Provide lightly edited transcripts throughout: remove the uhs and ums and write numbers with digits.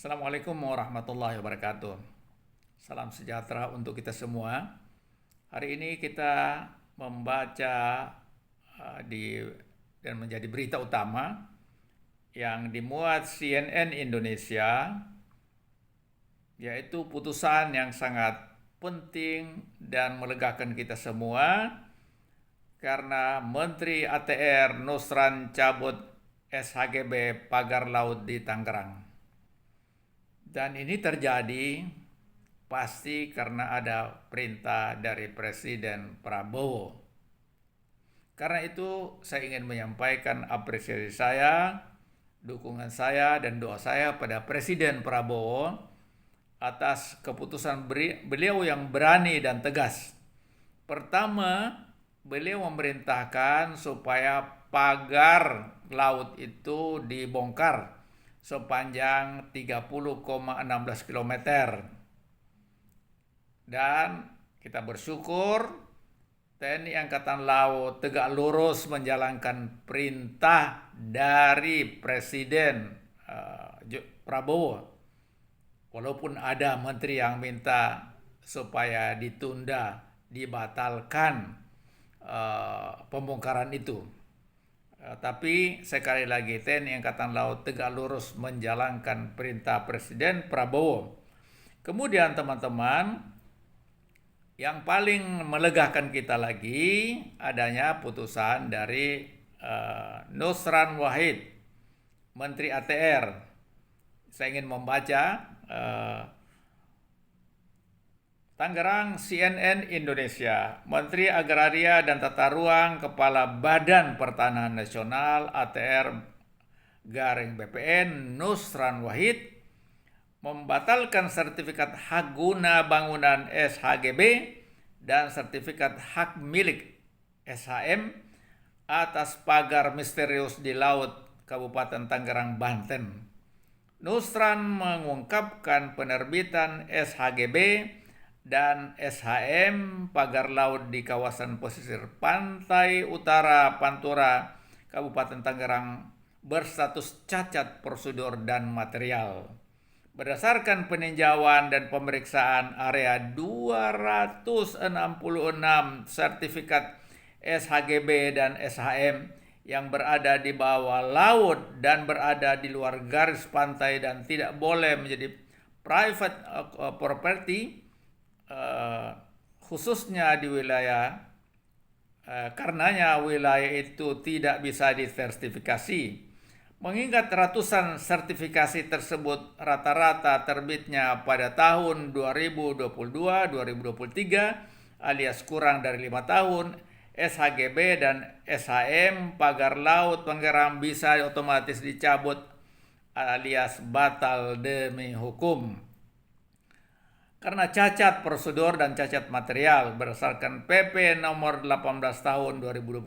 Assalamualaikum warahmatullahi wabarakatuh. Salam sejahtera untuk kita semua. Hari ini kita membaca dan menjadi berita utama yang dimuat CNN Indonesia, yaitu putusan yang sangat penting dan melegakan kita semua karena Menteri ATR Nusran cabut SHGB pagar laut di Tangerang. Dan ini terjadi pasti karena ada perintah dari Presiden Prabowo. Karena itu saya ingin menyampaikan apresiasi saya, dukungan saya dan doa saya pada Presiden Prabowo atas keputusan beliau yang berani dan tegas. Pertama, beliau memerintahkan supaya pagar laut itu dibongkar sepanjang 30,16 km. Dan kita bersyukur TNI Angkatan Laut tegak lurus menjalankan perintah dari Presiden Prabowo. Walaupun ada menteri yang minta supaya ditunda, dibatalkan pembongkaran itu. Tapi sekali lagi TNI Angkatan Laut tegak lurus menjalankan perintah Presiden Prabowo. Kemudian teman-teman, yang paling melegakan kita lagi adanya putusan dari Nusran Wahid, Menteri ATR. Saya ingin membaca Tangerang, CNN Indonesia. Menteri Agraria dan Tata Ruang, Kepala Badan Pertanahan Nasional ATR garing BPN Nusran Wahid membatalkan sertifikat hak guna bangunan SHGB dan sertifikat hak milik SHM atas pagar misterius di laut Kabupaten Tangerang, Banten. Nusran mengungkapkan penerbitan SHGB dan SHM pagar laut di kawasan pesisir pantai utara Pantura, Kabupaten Tangerang berstatus cacat prosedur dan material. Berdasarkan peninjauan dan pemeriksaan area 266 sertifikat SHGB dan SHM yang berada di bawah laut dan berada di luar garis pantai dan tidak boleh menjadi private property, khususnya di wilayah karenanya wilayah itu tidak bisa disertifikasi. Mengingat ratusan sertifikasi tersebut rata-rata terbitnya pada tahun 2022-2023 alias kurang dari 5 tahun, SHGB dan SHM pagar laut Tangerang bisa otomatis dicabut alias batal demi hukum. Karena cacat prosedur dan cacat material berdasarkan PP nomor 18 tahun 2021,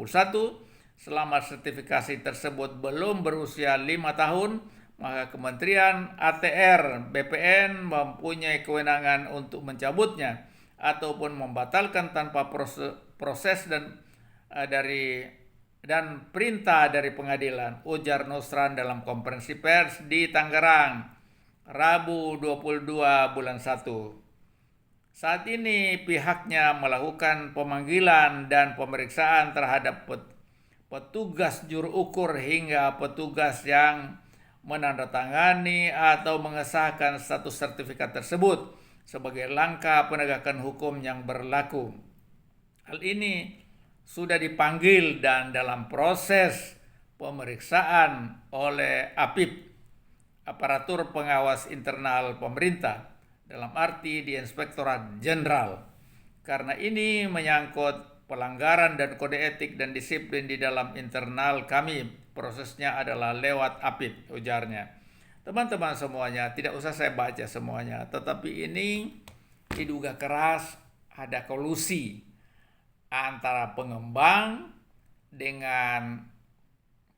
selama sertifikasi tersebut belum berusia 5 tahun, maka Kementerian ATR BPN mempunyai kewenangan untuk mencabutnya ataupun membatalkan tanpa proses dan perintah dari pengadilan, ujar Nusran dalam konferensi pers di Tangerang, Rabu 22 bulan 1. Saat ini pihaknya melakukan pemanggilan dan pemeriksaan terhadap petugas juru ukur hingga petugas yang menandatangani atau mengesahkan status sertifikat tersebut sebagai langkah penegakan hukum yang berlaku. Hal ini sudah dipanggil dan dalam proses pemeriksaan oleh APIP, Aparatur Pengawas Internal Pemerintah, dalam arti di Inspektorat Jenderal. Karena ini menyangkut pelanggaran dan kode etik dan disiplin di dalam internal kami, prosesnya adalah lewat APIP, ujarnya. Teman-teman semuanya, tidak usah saya baca semuanya, tetapi ini diduga keras ada kolusi antara pengembang dengan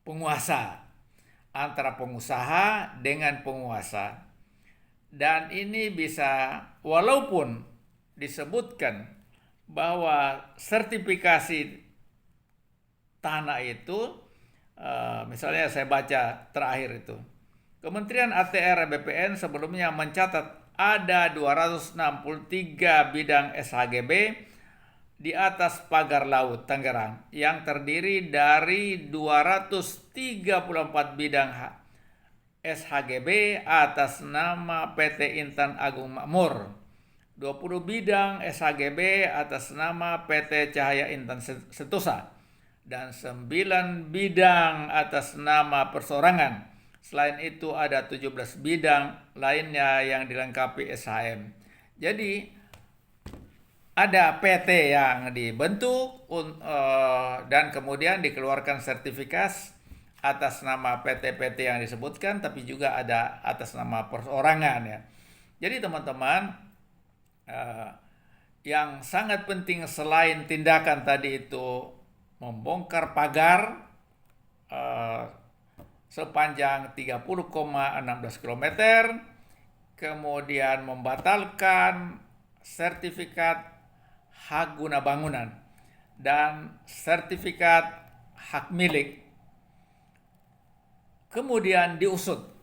penguasa, antara pengusaha dengan penguasa. Dan ini bisa, walaupun disebutkan bahwa sertifikasi tanah itu, misalnya saya baca terakhir itu, Kementerian ATR BPN sebelumnya mencatat ada 263 bidang SHGB di atas pagar laut Tangerang yang terdiri dari 234 bidang SHGB atas nama PT Intan Agung Makmur, 20 bidang SHGB atas nama PT Cahaya Intan Sentosa, dan 9 bidang atas nama persorangan. Selain itu ada 17 bidang lainnya yang dilengkapi SHM. Jadi ada PT yang dibentuk dan kemudian dikeluarkan sertifikat atas nama PT-PT yang disebutkan, tapi juga ada atas nama perorangan ya. Jadi teman-teman, yang sangat penting selain tindakan tadi itu membongkar pagar sepanjang 30,16 km, kemudian membatalkan sertifikat hak guna bangunan dan sertifikat hak milik. Kemudian diusut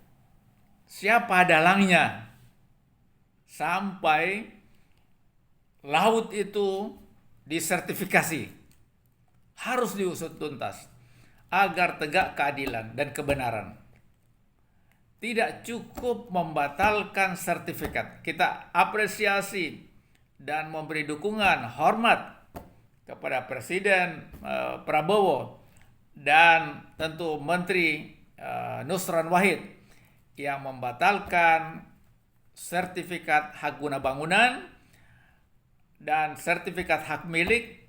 siapa dalangnya sampai laut itu disertifikasi. Harus diusut tuntas agar tegak keadilan dan kebenaran. Tidak cukup membatalkan sertifikat. Kita apresiasi dan memberi dukungan hormat kepada Presiden Prabowo dan tentu Menteri Nusron Wahid yang membatalkan sertifikat hak guna bangunan dan sertifikat hak milik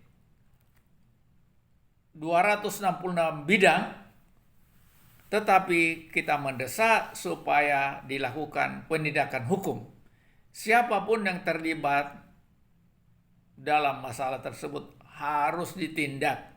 266 bidang, tetapi kita mendesak supaya dilakukan penindakan hukum. Siapapun yang terlibat dalam masalah tersebut harus ditindak